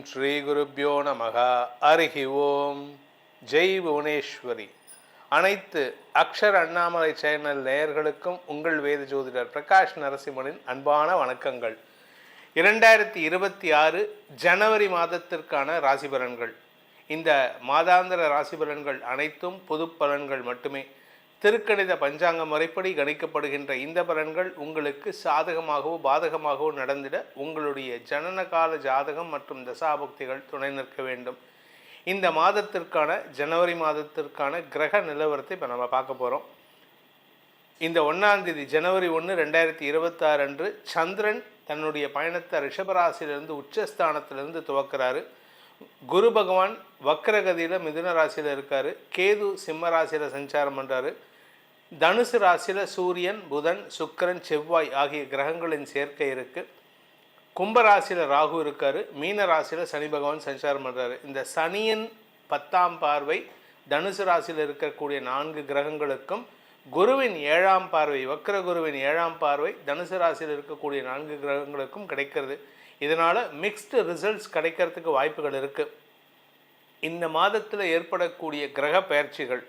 ஸ்ரீ குருப்யோ நமக. ஹரிஹி ஓம். ஜெய் புவனேஸ்வரி. அனைத்து அக்ஷர் அண்ணாமலை சேனல் நேயர்களுக்கும் உங்கள் வேத ஜோதிடர் பிரகாஷ் நரசிம்மனின் அன்பான வணக்கங்கள். 2026 ஜனவரி மாதத்திற்கான ராசி பலன்கள். இந்த மாதாந்திர ராசி பலன்கள் அனைத்தும் பொது பலன்கள் மட்டுமே. திருக்கணித பஞ்சாங்க முறைப்படி கணிக்கப்படுகின்ற இந்த பலன்கள் உங்களுக்கு சாதகமாகவோ பாதகமாகவோ நடந்திட உங்களுடைய ஜனனகால ஜாதகம் மற்றும் தசாபக்திகள் துணை நிற்க வேண்டும். இந்த மாதத்திற்கான ஜனவரி மாதத்திற்கான கிரக நிலவரத்தை இப்போ நம்ம பார்க்க போகிறோம். இந்த 1ஆம் தேதி ஜனவரி 1, 2026 அன்று சந்திரன் தன்னுடைய பயணத்தை ரிஷபராசியிலிருந்து உச்சஸ்தானத்திலிருந்து துவக்கிறாரு. குரு பகவான் வக்ரகதியில் மிதுன ராசியில் இருக்கார். கேது சிம்ம ராசியில் சஞ்சாரம் பண்ணுறாரு. தனுசு ராசியில் சூரியன், புதன், சுக்கிரன், செவ்வாய் ஆகிய கிரகங்களின் சேர்க்கை இருக்குது. கும்பராசியில் ராகு இருக்கார். மீன ராசியில் சனி பகவான் சஞ்சாரம் பண்ணுறாரு. இந்த சனியின் 10ஆம் பார்வை தனுசு ராசியில் இருக்கக்கூடிய 4 கிரகங்களுக்கும், குருவின் 7ஆம் பார்வை, வக்ர குருவின் 7ஆம் பார்வை தனுசு ராசியில் இருக்கக்கூடிய 4 கிரகங்களுக்கும் கிடைக்கிறது. இதனால் மிக்ஸ்டு ரிசல்ட்ஸ் கிடைக்கிறதுக்கு வாய்ப்புகள் இருக்குது. இந்த மாதத்தில் ஏற்படக்கூடிய கிரக பயிற்சிகள்,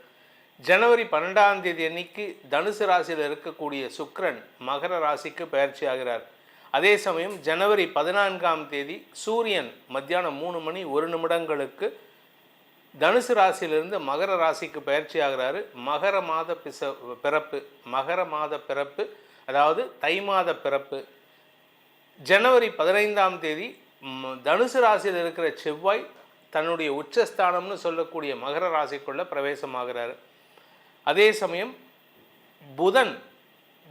ஜனவரி 12ஆம் தேதி அன்னைக்கு தனுசு ராசியில் இருக்கக்கூடிய சுக்கிரன் மகர ராசிக்கு பயிற்சி ஆகிறார். அதே சமயம் ஜனவரி 14ஆம் தேதி சூரியன் மத்தியானம் 3:01 தனுசு ராசியிலிருந்து மகர ராசிக்கு பயிற்சி ஆகிறாரு. மகர மாத பிறப்பு அதாவது தை மாத பிறப்பு. ஜனவரி 15ஆம் தேதி தனுசு ராசியில் இருக்கிற செவ்வாய் தன்னுடைய உச்சஸ்தானம்னு சொல்லக்கூடிய மகர ராசிக்குள்ள பிரவேசமாகிறாரு. அதே சமயம் புதன்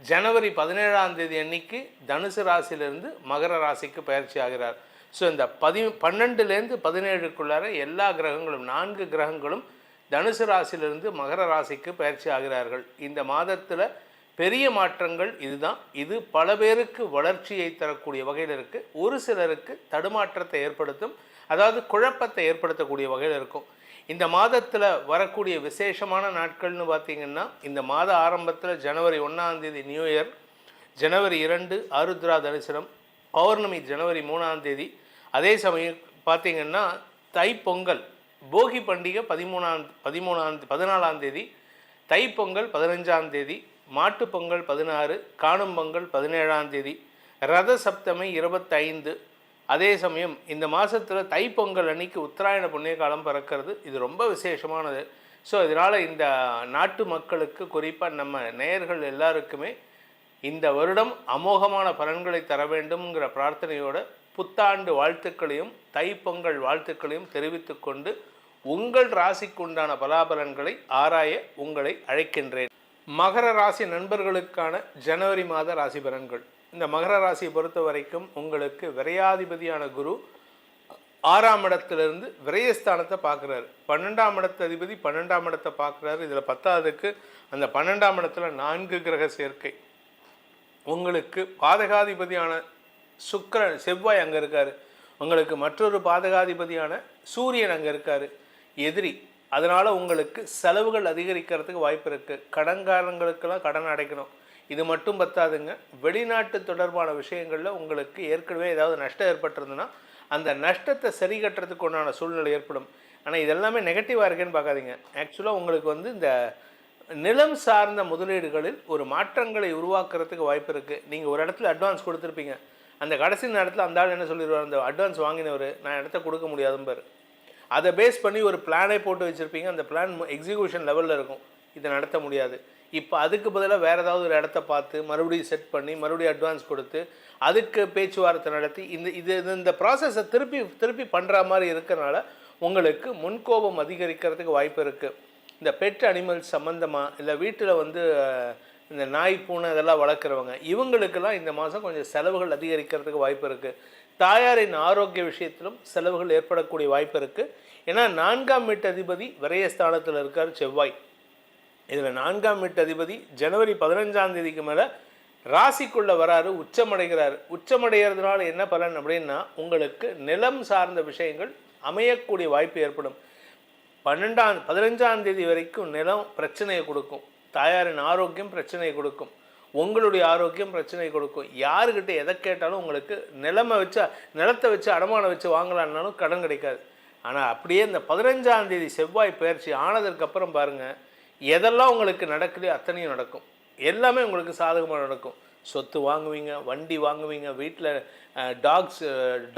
ஜனவரி 17ஆம் தேதி அன்னைக்கு தனுசு ராசியிலிருந்து மகர ராசிக்கு பயிற்சி ஆகிறார். ஸோ இந்த 12லேருந்து 17க்குள்ளார எல்லா கிரகங்களும் 4 கிரகங்களும் தனுசு ராசியிலிருந்து மகர ராசிக்கு பயிற்சி ஆகிறார்கள். இந்த மாதத்தில் பெரிய மாற்றங்கள் இதுதான். இது பல பேருக்கு வளர்ச்சியை தரக்கூடிய வகையில் இருக்குது. ஒரு சிலருக்கு தடுமாற்றத்தை ஏற்படுத்தும், அதாவது குழப்பத்தை ஏற்படுத்தக்கூடிய வகையில் இருக்கும். இந்த மாதத்தில் வரக்கூடிய விசேஷமான நாட்கள்னு பார்த்திங்கன்னா, இந்த மாத ஆரம்பத்தில் ஜனவரி 1ஆம் தேதி நியூ இயர், ஜனவரி 2 ஆருத்ரா தரிசனம், பௌர்ணமி ஜனவரி 3ஆம் தேதி. அதே சமயம் பார்த்திங்கன்னா தைப்பொங்கல், போகி பண்டிகை 14ஆம் தேதி, தைப்பொங்கல் 15ஆம் தேதி, மாட்டுப்பொங்கல் 16, காணும் பொங்கல் 17ஆம் தேதி, ரத சப்தமி 25. அதே சமயம் இந்த மாதத்தில் தைப்பொங்கல் அன்னைக்கு உத்தராயண புண்ணிய காலம் பிறக்கிறது. இது ரொம்ப விசேஷமானது. ஸோ இதனால் இந்த நாட்டு மக்களுக்கு, குறிப்பாக நம்ம நேயர்கள் எல்லாருக்குமே இந்த வருடம் அமோகமான பலன்களை தர வேண்டும்ங்கிற பிரார்த்தனையோட புத்தாண்டு வாழ்த்துக்களையும் தைப்பொங்கல் வாழ்த்துக்களையும் தெரிவித்து கொண்டு உங்கள் ராசிக்குண்டான பலாபலன்களை ஆராய உங்களை அழைக்கின்றேன். மகர ராசி நண்பர்களுக்கான ஜனவரி மாத ராசி பலன்கள். இந்த மகர ராசியை பொறுத்த வரைக்கும் உங்களுக்கு விரையாதிபதியான குரு 6ஆம் இடத்திலிருந்து விரயஸ்தானத்தை பார்க்குறாரு. 12ஆம் இடத்து அதிபதி 12ஆம் இடத்தை பார்க்குறாரு. இதில் 10ஆவதுக்கு அந்த 12ஆம் இடத்துல 4 கிரக சேர்க்கை. உங்களுக்கு பாதகாதிபதியான செவ்வாய் அங்கே இருக்கார். உங்களுக்கு மற்றொரு பாதகாதிபதியான சூரியன் அங்கே இருக்கார், எதிரி. அதனால் உங்களுக்கு செலவுகள் அதிகரிக்கிறதுக்கு வாய்ப்பு இருக்குது. கடன்காரங்களுக்கெல்லாம் கடன் அடைக்கணும். இது மட்டும் பத்தாதுங்க, வெளிநாட்டு தொடர்பான விஷயங்களில் உங்களுக்கு ஏற்கனவே ஏதாவது நஷ்டம் ஏற்பட்டிருந்ததுன்னா அந்த நஷ்டத்தை சரி கட்டுறதுக்கு உண்டான சூழ்நிலை ஏற்படும். ஆனால் இதெல்லாமே நெகட்டிவாக இருக்குன்னு பார்க்காதீங்க. ஆக்சுவலாக உங்களுக்கு இந்த நிலம் சார்ந்த முதலீடுகளில் ஒரு மாற்றங்களை உருவாக்குறதுக்கு வாய்ப்பு இருக்குது. நீங்கள் ஒரு இடத்துல அட்வான்ஸ் கொடுத்துருப்பீங்க, அந்த கடைசி நேரத்தில் அந்த ஆள் என்ன சொல்லிடுவார், அந்த அட்வான்ஸ் வாங்கினவர் நான் இடத்த கொடுக்க முடியாதும்பார். அதை பேஸ் பண்ணி ஒரு பிளானை போட்டு வச்சுருப்பீங்க. அந்த பிளான் எக்ஸிக்யூஷன் லெவலில் இருக்கும், இதை நடத்த முடியாது. இப்போ அதுக்கு பதிலாக வேறு ஏதாவது ஒரு இடத்த பார்த்து மறுபடியும் செட் பண்ணி மறுபடியும் அட்வான்ஸ் கொடுத்து அதுக்கு பேச்சுவார்த்தை நடத்தி இந்த ப்ராசஸை திருப்பி பண்ணுற மாதிரி இருக்கிறனால உங்களுக்கு முன்கோபம் அதிகரிக்கிறதுக்கு வாய்ப்பு இருக்குது. இந்த பெட் அனிமல்ஸ் சம்மந்தமாக, இல்லை வீட்டில் இந்த நாய், பூனை இதெல்லாம் வளர்க்குறவங்க, இவங்களுக்கெல்லாம் இந்த மாதம் கொஞ்சம் செலவுகள் அதிகரிக்கிறதுக்கு வாய்ப்பு இருக்குது. தாயாரின் ஆரோக்கிய விஷயத்திலும் செலவுகள் ஏற்படக்கூடிய வாய்ப்பு இருக்குது. ஏன்னா 4ஆம் வீட்டு அதிபதி விரயஸ்தானத்தில் இருக்கார் செவ்வாய். இதில் 4ஆம் வீட்டு அதிபதி ஜனவரி 15ஆம் தேதிக்கு மேலே ராசிக்குள்ளே வராரு, உச்சமடைகிறார். உச்சமடைகிறதுனால என்ன பலன் அப்படின்னா, உங்களுக்கு நிலம் சார்ந்த விஷயங்கள் அமையக்கூடிய வாய்ப்பு ஏற்படும். 15ஆம் தேதி வரைக்கும் நிலம் பிரச்சனையை கொடுக்கும், தாயாரின் ஆரோக்கியம் பிரச்சனையை கொடுக்கும். உங்களுடைய ஆரோக்கியம் பிரச்சனை கொடுக்கும். யாருக்கிட்ட எதை கேட்டாலும் உங்களுக்கு நிலத்தை வச்சு அடமானம் வச்சு வாங்கலான்னாலும் கடன் கிடைக்காது. ஆனால் அப்படியே இந்த 15ஆம் தேதி செவ்வாய் பயிற்சி ஆனதுக்கப்புறம் பாருங்கள், எதெல்லாம் உங்களுக்கு நடக்குதோ அத்தனையும் நடக்கும். எல்லாமே உங்களுக்கு சாதகமாக நடக்கும். சொத்து வாங்குவீங்க, வண்டி வாங்குவீங்க, வீட்டில்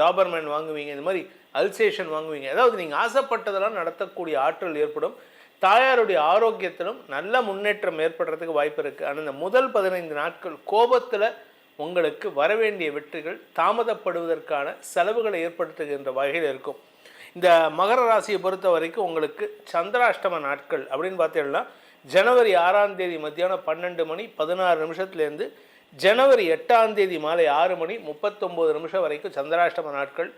டாபர்மேன் வாங்குவீங்க, இந்த மாதிரி அல்சேஷன் வாங்குவீங்க. அதாவது நீங்கள் ஆசைப்பட்டதெல்லாம் நடத்தக்கூடிய ஆற்றல் ஏற்படும். தாயாருடைய ஆரோக்கியத்திலும் நல்ல முன்னேற்றம் ஏற்படுறதுக்கு வாய்ப்பு இருக்குது. ஆனால் இந்த முதல் 15 நாட்கள் கோபத்தில் உங்களுக்கு வரவேண்டிய வெற்றிகள் தாமதப்படுவதற்கான செலவுகளை ஏற்படுத்துகின்ற வகையில் இருக்கும். இந்த மகர ராசியை பொறுத்த வரைக்கும் உங்களுக்கு சந்திராஷ்டம நாட்கள் அப்படின்னு பார்த்தீங்கன்னா ஜனவரி 6ஆம் தேதி மத்தியானம் 12:16 ஜனவரி 8ஆம் தேதி மாலை 6:39 வரைக்கும் சந்திராஷ்டம நாட்கள்.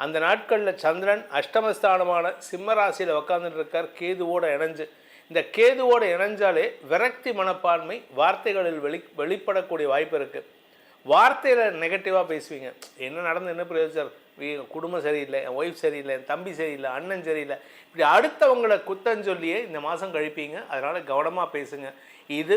அந்த நாட்களில் சந்திரன் அஷ்டமஸ்தானமான சிம்ம ராசியில் உட்காந்துட்டு இருக்கார் கேதுவோடு இணைஞ்சு. இந்த கேதுவோடு இணைஞ்சாலே விரக்தி மனப்பான்மை வார்த்தைகளில் வெளிப்படக்கூடிய வாய்ப்பு இருக்குது. வார்த்தையில் நெகட்டிவாக பேசுவீங்க. என்ன நடந்து என்ன பிரயோஜனம், குடும்பம் சரியில்லை, என் ஒய்ஃப் சரியில்லை, என் தம்பி சரியில்லை, அண்ணன் சரியில்லை, இப்படி அடுத்தவங்களை குத்தஞ்சொல்லியே இந்த மாதம் கழிப்பீங்க. அதனால் கவனமாக பேசுங்க. இது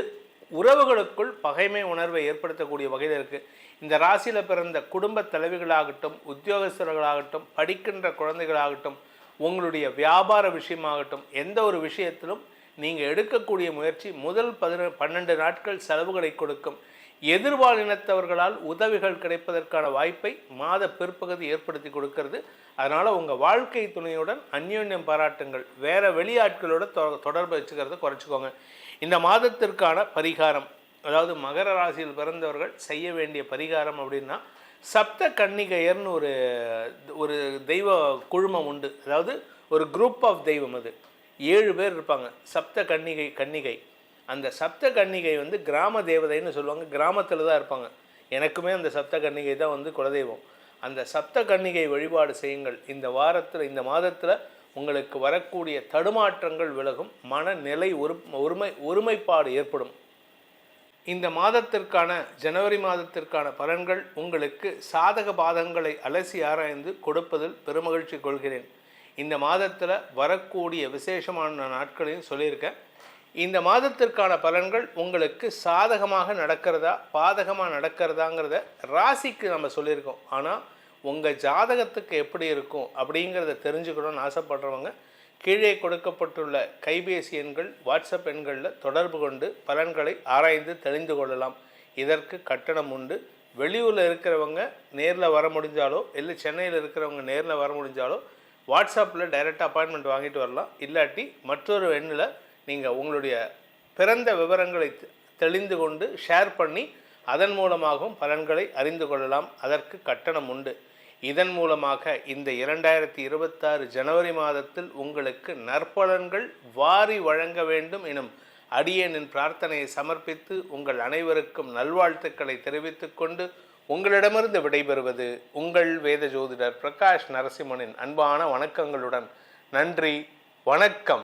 உறவுகளுக்குள் பகைமை உணர்வை ஏற்படுத்தக்கூடிய வகையில் இருக்குது. இந்த ராசியில் பிறந்த குடும்ப தலைவிகளாகட்டும், உத்தியோகஸ்தர்களாகட்டும், படிக்கின்ற குழந்தைகளாகட்டும், உங்களுடைய வியாபார விஷயமாகட்டும், எந்த ஒரு விஷயத்திலும் நீங்கள் எடுக்கக்கூடிய முயற்சி முதல் 12 நாட்கள் செலவுகளை கொடுக்கும். எதிர்பாலினத்தவர்களால் உதவிகள் கிடைப்பதற்கான வாய்ப்பை மாத பிற்பகுதி ஏற்படுத்தி கொடுக்கறது. அதனால் உங்கள் வாழ்க்கை துணையுடன் அந்யோன்யம் பாராட்டுங்கள். வேறு வெளியாட்களோட தொடர்பு வச்சுக்கிறத குறைச்சிக்கோங்க. இந்த மாதத்திற்கான பரிகாரம், அதாவது மகர ராசியில் பிறந்தவர்கள் செய்ய வேண்டிய பரிகாரம் அப்படின்னா, சப்த கன்னிகையர்னு ஒரு தெய்வ குழுமம் உண்டு. அதாவது ஒரு குரூப் ஆஃப் தெய்வம். அது 7 பேர் இருப்பாங்க. சப்த கன்னிகை. அந்த சப்த கன்னிகை கிராம தேவதைன்னு சொல்லுவாங்க. கிராமத்தில் தான் இருப்பாங்க. எனக்குமே அந்த சப்த கன்னிகை தான் குலதெய்வம். அந்த சப்த கன்னிகை வழிபாடு செய்யுங்கள். இந்த மாதத்தில் உங்களுக்கு வரக்கூடிய தடுமாற்றங்கள் விலகும். மனநிலை ஒருமைப்பாடு ஏற்படும். இந்த மாதத்திற்கான ஜனவரி மாதத்திற்கான பலன்கள் உங்களுக்கு சாதக பாதங்களை அலசி ஆராய்ந்து கொடுப்பதில் பெருமகிழ்ச்சி கொள்கிறேன். இந்த மாதத்தில் வரக்கூடிய விசேஷமான நாட்களையும் சொல்லியிருக்கேன். இந்த மாதத்திற்கான பலன்கள் உங்களுக்கு சாதகமாக நடக்கிறதா பாதகமாக நடக்கிறதாங்கிறத ராசிக்கு நம்ம சொல்லியிருக்கோம். ஆனால் உங்கள் ஜாதகத்துக்கு எப்படி இருக்கும் அப்படிங்கிறத தெரிஞ்சுக்கணும்னு ஆசைப்படுறவங்க கீழே கொடுக்கப்பட்டுள்ள கைபேசி எண்கள், வாட்ஸ்அப் எண்களில் தொடர்பு கொண்டு பலன்களை ஆராய்ந்து தெரிந்து கொள்ளலாம். இதற்கு கட்டணம் உண்டு. வெளியூரில் இருக்கிறவங்க நேரில் வர முடிஞ்சாலோ, இல்லை சென்னையில் இருக்கிறவங்க நேரில் வர முடிஞ்சாலோ வாட்ஸ்அப்பில் டைரெக்டாக அப்பாயின்மெண்ட் வாங்கிட்டு வரலாம். இல்லாட்டி மற்றொரு எண்ணில் நீங்கள் உங்களுடைய பிறந்த விவரங்களை தெளிந்து கொண்டு ஷேர் பண்ணி அதன் மூலமாகவும் பலன்களை அறிந்து கொள்ளலாம். அதற்கு கட்டணம் உண்டு. இதன் மூலமாக இந்த 2026 ஜனவரி மாதத்தில் உங்களுக்கு நற்பலன்கள் வாரி வழங்க வேண்டும் எனும் அடியேனின் பிரார்த்தனையை சமர்ப்பித்து உங்கள் அனைவருக்கும் நல்வாழ்த்துக்களை தெரிவித்துக் கொண்டு உங்களிடமிருந்து விடைபெறுவது உங்கள் வேத ஜோதிடர் பிரகாஷ் நரசிம்மனின் அன்பான வணக்கங்களுடன். நன்றி, வணக்கம்.